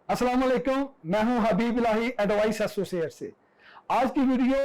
अस्सलाम वालेकुम, मैं हूं हबीब इलाही एडवाइस एसोसिएट से। आज की वीडियो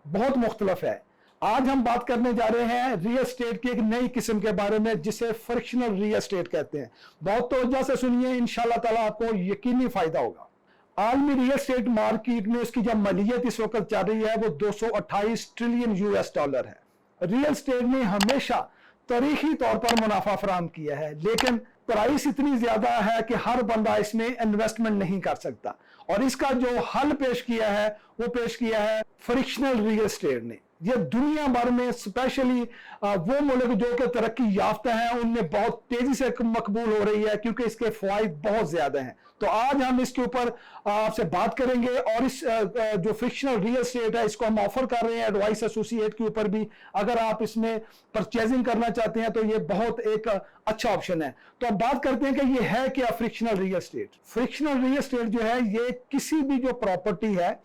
बहुत मुख्तलफ है। आज हम बात करने जा रहे हैं रियल एस्टेट की एक नई किस्म के बारे में जिसे फ्रिक्शनल रियल एस्टेट कहते हैं। बहुत तवज्जो से सुनिए, इंशाल्लाह ताला आपको यकीनी फायदा होगा। आलमी रियल एस्टेट मार्केट में उसकी जो मलियत इस वक्त चल रही है वो 228 ट्रिलियन यूएस डॉलर है। रियल एस्टेट ने हमेशा तारीखी तौर पर मुनाफा फराहम किया है, लेकिन प्राइस इतनी ज्यादा है कि हर बंदा इसमें इन्वेस्टमेंट नहीं कर सकता। और इसका जो हल पेश किया है वो पेश किया है फ्रिक्शनल रियल एस्टेट ने। ये दुनिया भर में स्पेशली वो मुल्क जो कि तरक्की याफ्ता हैं उनमें बहुत तेजी से मकबूल हो रही है, क्योंकि इसके फायदे बहुत ज्यादा हैं। तो आज हम इसके ऊपर आपसे बात करेंगे और इस जो फ्रिक्शनल रियल एस्टेट है इसको हम ऑफर कर रहे हैं एडवाइस एसोसिएट के ऊपर भी। अगर आप इसमें परचेजिंग करना चाहते हैं तो ये बहुत एक अच्छा ऑप्शन है। तो अब बात करते हैं कि ये है क्या frictional real estate. Frictional real estate जो है ये किसी भी जो प्रॉपर्टी है,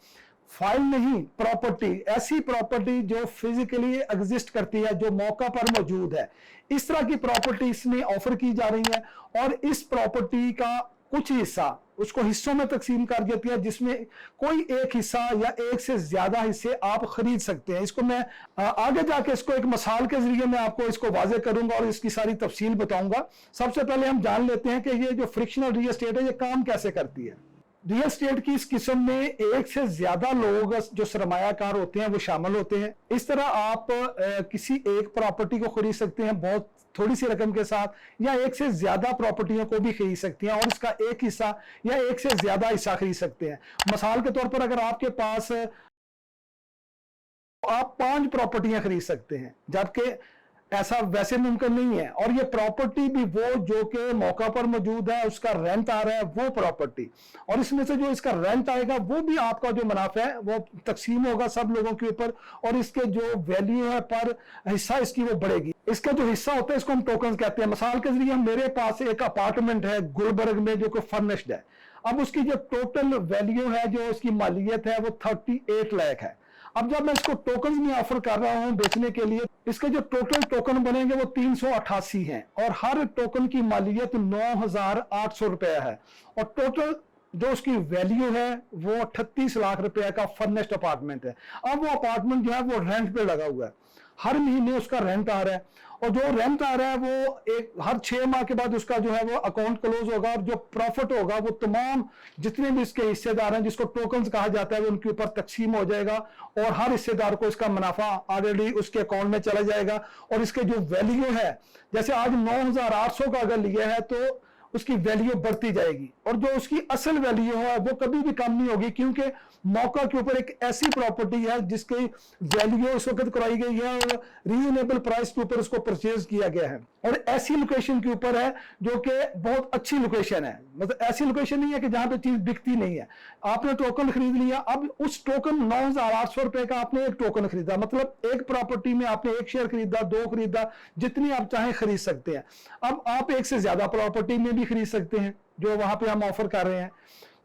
फाइल नहीं, प्रॉपर्टी, ऐसी प्रॉपर्टी जो फिजिकली एग्जिस्ट करती है, जो मौका पर मौजूद है, इस तरह की प्रॉपर्टी इसमें ऑफर की जा रही है। और इस प्रॉपर्टी का कुछ हिस्सा उसको हिस्सों में तकसीम कर देती है, जिसमें कोई एक हिस्सा या एक से ज्यादा हिस्से आप खरीद सकते हैं। इसको मैं आगे जाके इसको एक मिसाल के जरिए मैं आपको इसको वाजे करूंगा और इसकी सारी तफसील बताऊंगा। सबसे पहले हम जान लेते हैं कि ये जो फ्रिक्शनल रियल एस्टेट है ये काम कैसे करती है। रियल एस्टेट की इस किस्म में एक से ज्यादा लोग जो सरमायाकार होते हैं वो शामिल होते हैं। इस तरह आप किसी एक प्रॉपर्टी को खरीद सकते हैं बहुत थोड़ी सी रकम के साथ, या एक से ज्यादा प्रॉपर्टियों को भी खरीद सकते हैं और इसका एक हिस्सा या एक से ज्यादा हिस्सा खरीद सकते हैं। मिसाल के तौर पर अगर आपके पास आप 5 प्रॉपर्टियां खरीद सकते हैं, जबकि ऐसा वैसे मुमकिन नहीं है। और ये प्रॉपर्टी भी वो जो कि मौका पर मौजूद है, उसका रेंट आ रहा है वो प्रॉपर्टी, और इसमें से जो इसका रेंट आएगा वो भी आपका जो मुनाफा है वो तकसीम होगा सब लोगों के ऊपर, और इसके जो वैल्यू है पर हिस्सा इसकी वो बढ़ेगी। इसका जो हिस्सा होता है इसको हम टोकन कहते हैं। मिसाल के जरिए मेरे पास एक अपार्टमेंट है गुलबर्ग में जो कि फर्निश्ड है। अब उसकी जो टोटल वैल्यू है, जो उसकी मालियत है वो 38 लाख है। अब जब मैं इसको टोकन में ऑफर कर रहा हूं बेचने के लिए, इसके जो टोटल टोकन बनेंगे वो 388 हैं और हर टोकन की मालियत 9,800 रुपया है। और टोटल जो उसकी वैल्यू है वो 38 लाख रुपए का फर्निश्ड अपार्टमेंट है। अब वो अपार्टमेंट जो है वो रेंट पे लगा हुआ है, हर महीने उसका रेंट आ रहा है, और जो रेंट आ रहा है वो एक हर 6 माह के बाद उसका जो है वो अकाउंट क्लोज होगा, और जो प्रॉफिट होगा वो तमाम जितने भी इसके हिस्सेदार हैं जिसको टोकन्स कहा जाता है वो उनके ऊपर तकसीम हो जाएगा, और हर हिस्सेदार को इसका मुनाफा ऑलरेडी उसके अकाउंट में चला जाएगा। और इसके जो वैल्यू है, जैसे आज 9,800 का अगर लिया है तो उसकी वैल्यू बढ़ती जाएगी, और जो उसकी असल वैल्यू है वो कभी भी कम नहीं होगी, क्योंकि मौका के ऊपर एक ऐसी प्रॉपर्टी है जिसकी वैल्यू इस वक्त कराई गई है और रीजनेबल प्राइस के ऊपर उसको परचेज किया गया है, और ऐसी लोकेशन के ऊपर है जो कि बहुत अच्छी लोकेशन है। मतलब ऐसी लोकेशन नहीं है कि जहां पे चीज बिकती नहीं है। आपने टोकन खरीद लिया, अब उस टोकन 9,800 रुपए का आपने एक टोकन खरीदा, मतलब एक प्रॉपर्टी में आपने एक शेयर खरीदा, 2 खरीदा, जितनी आप चाहें खरीद सकते हैं। अब आप एक से ज्यादा प्रॉपर्टी में भी खरीद सकते हैं जो वहां पे हम ऑफर कर रहे हैं।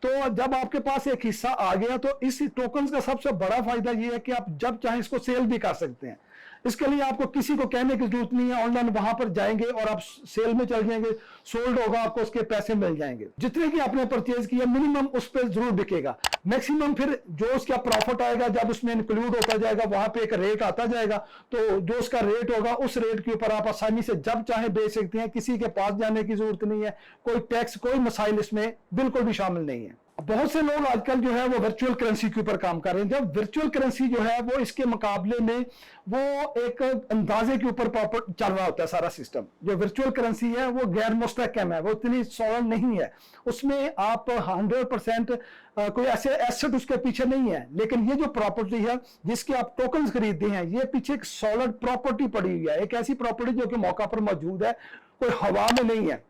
तो जब आपके पास एक हिस्सा आ गया तो इस टोकन का सबसे बड़ा फायदा यह है कि आप जब चाहें इसको सेल भी कर सकते हैं। इसके लिए आपको किसी को कहने की जरूरत नहीं है, ऑनलाइन वहां पर जाएंगे और आप सेल में चल जाएंगे, सोल्ड होगा, आपको उसके पैसे मिल जाएंगे। जितने की आपने परचेज किया मिनिमम उस पर जरूर बिकेगा, मैक्सिमम फिर जो उसका प्रॉफिट आएगा जब उसमें इंक्लूड होता जाएगा वहां पे एक रेट आता जाएगा, तो जो उसका रेट होगा उस रेट के ऊपर आप आसानी से जब चाहे बेच सकते हैं। किसी के पास जाने की जरूरत नहीं है, कोई टैक्स कोई मसाइल इसमें बिल्कुल भी शामिल नहीं है। बहुत से लोग आजकल जो है वो वर्चुअल करेंसी के ऊपर काम कर रहे हैं। जब वर्चुअल करेंसी जो है वो इसके मुकाबले में वो एक अंदाजे के ऊपर चल रहा होता है सारा सिस्टम। जो वर्चुअल करेंसी है वो गैर मुस्तहकम है, वो इतनी सॉलिड नहीं है, उसमें आप 100% कोई ऐसे एसेट उसके पीछे नहीं है। लेकिन ये जो प्रॉपर्टी है जिसके आप टोकन खरीदते हैं, ये पीछे एक सॉलिड प्रॉपर्टी पड़ी हुई है, एक ऐसी प्रॉपर्टी जो कि मौका पर मौजूद है, कोई हवा में नहीं है,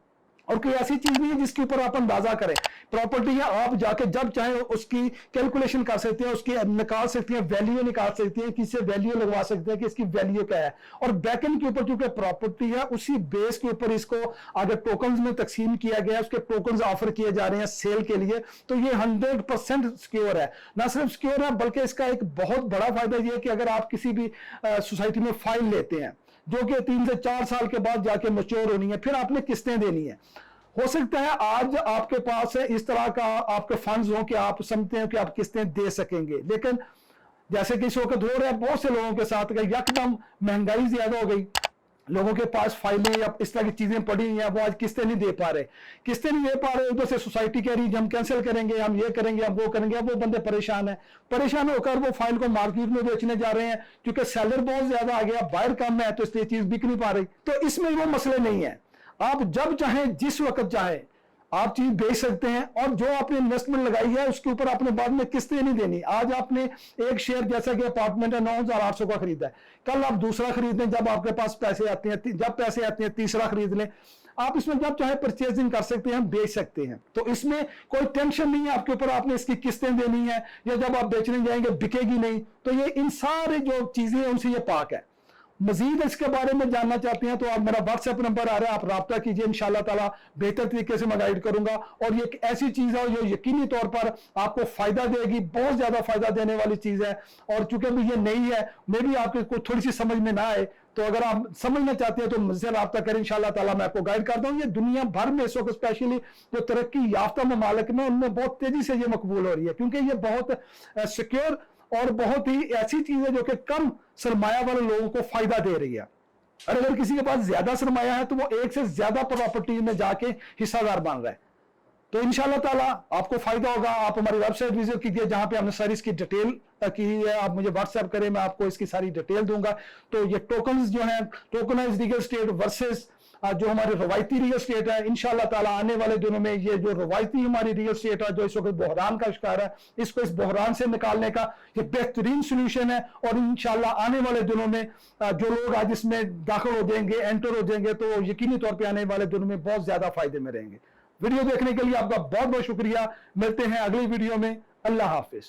और कोई ऐसी चीज नहीं है जिसके ऊपर आप अंदाजा करें। प्रॉपर्टी है, आप जाके जब चाहे उसकी कैलकुलेशन कर सकते हैं, उसकी निकाल सकते हैं, वैल्यू निकाल सकते हैं, किसी वैल्यू लगवा सकते हैं कि इसकी वैल्यू क्या है। और बैकएंड के ऊपर क्योंकि प्रॉपर्टी है उसी बेस के ऊपर इसको आगे टोकन्स में तकसीम किया गया, उसके टोकन्स ऑफर किए जा रहे हैं सेल के लिए। तो ये 100% सिक्योर है। ना सिर्फ सिक्योर है बल्कि इसका एक बहुत बड़ा फायदा यह है कि अगर आप किसी भी सोसाइटी में फाइल लेते हैं जो कि 3 से 4 साल के बाद जाके मैच्योर होनी है, फिर आपने किस्तें देनी है, ہو سکتا ہے آج آپ کے پاس اس طرح کا آپ کے فنڈز ہوں کہ آپ سمجھتے ہیں کہ آپ قسطیں دے سکیں گے، لیکن جیسے کہ اس وقت ہو رہا ہے بہت سے لوگوں کے ساتھ کہ یکدم مہنگائی زیادہ ہو گئی، لوگوں کے پاس فائلیں یا اس طرح کی چیزیں پڑی ہیں، وہ آج قسطیں نہیں دے پا رہے، ادھر سے سوسائٹی کہہ رہی ہے ہم کینسل کریں گے، ہم یہ کریں گے، ہم وہ کریں گے، اب وہ بندے پریشان ہو کر وہ فائل کو مارکیٹ میں بیچنے جا رہے ہیں، کیونکہ سیلر بہت زیادہ آ گیا، بائر کم ہے، تو اس لیے چیز بک نہیں پا رہی۔ تو اس میں وہ مسئلے نہیں ہیں، آپ جب چاہیں جس وقت چاہیں آپ چیز بیچ سکتے ہیں، اور جو آپ نے انویسٹمنٹ لگائی ہے اس کے اوپر آپ نے بعد میں قسطیں نہیں دینی۔ آج آپ نے ایک شیئر جیسا کہ اپارٹمنٹ ہے 9,800 کا خریدا ہے، کل آپ دوسرا خرید لیں، جب آپ کے پاس پیسے آتے ہیں، جب پیسے آتے ہیں تیسرا خرید لیں، آپ اس میں جب چاہے پرچیزنگ کر سکتے ہیں، بیچ سکتے ہیں۔ تو اس میں کوئی ٹینشن نہیں ہے آپ کے اوپر، آپ نے اس کی قسطیں دینی ہے یا جب آپ بیچنے جائیں گے بکے گی نہیں۔ تو یہ ان سارے جو چیزیں ہیں ان سے یہ پاک ہے۔ مزید اس کے بارے میں جاننا چاہتے ہیں تو آپ میرا واٹس ایپ نمبر آ رہا ہے، آپ رابطہ کیجئے، انشاءاللہ تعالی بہتر طریقے سے میں گائیڈ کروں گا۔ اور یہ ایک ایسی چیز ہے جو یقینی طور پر آپ کو فائدہ دے گی، بہت زیادہ فائدہ دینے والی چیز ہے۔ اور چونکہ یہ نئی ہے، میں بھی آپ کو تھوڑی سی سمجھ میں نہ آئے تو اگر آپ سمجھنا چاہتے ہیں تو مجھ سے رابطہ کریں، انشاءاللہ تعالی میں آپ کو گائیڈ کرتا ہوں۔ یہ دنیا بھر میں اس وقت اسپیشلی جو ترقی یافتہ ممالک میں، ان میں بہت تیزی سے یہ مقبول ہو رہی ہے، کیونکہ یہ بہت سیکیور اور بہت ہی ایسی چیز ہے جو کہ کم سرمایہ والے لوگوں کو فائدہ دے رہی ہے۔ اور اگر کسی کے پاس زیادہ سرمایہ ہے تو وہ ایک سے زیادہ پراپرٹی میں جا کے حصہ دار بن رہا ہے۔ تو انشاءاللہ تعالی آپ کو فائدہ ہوگا۔ آپ ہماری ویب سائٹ وزٹ کیجئے جہاں پہ ہم نے ساری اس کی ڈیٹیل کی ہے، آپ مجھے واٹس ایپ کریں، میں آپ کو اس کی ساری ڈیٹیل دوں گا۔ تو یہ ٹوکنز جو ہیں، ٹوکنائز ریئل اسٹیٹ ورسز جو ہماری روایتی ریئل اسٹیٹ ہے، انشاءاللہ تعالی آنے والے دنوں میں یہ جو روایتی ہماری ریئل اسٹیٹ ہے جو اس وقت بحران کا شکار ہے، اس کو اس بحران سے نکالنے کا یہ بہترین سولوشن ہے۔ اور انشاءاللہ آنے والے دنوں میں جو لوگ آج اس میں داخل ہو جائیں گے، انٹر ہو جائیں گے، تو یقینی طور پہ آنے والے دنوں میں بہت زیادہ فائدے میں رہیں گے۔ ویڈیو دیکھنے کے لیے آپ کا بہت بہت شکریہ، ملتے ہیں اگلی ویڈیو میں، اللہ حافظ۔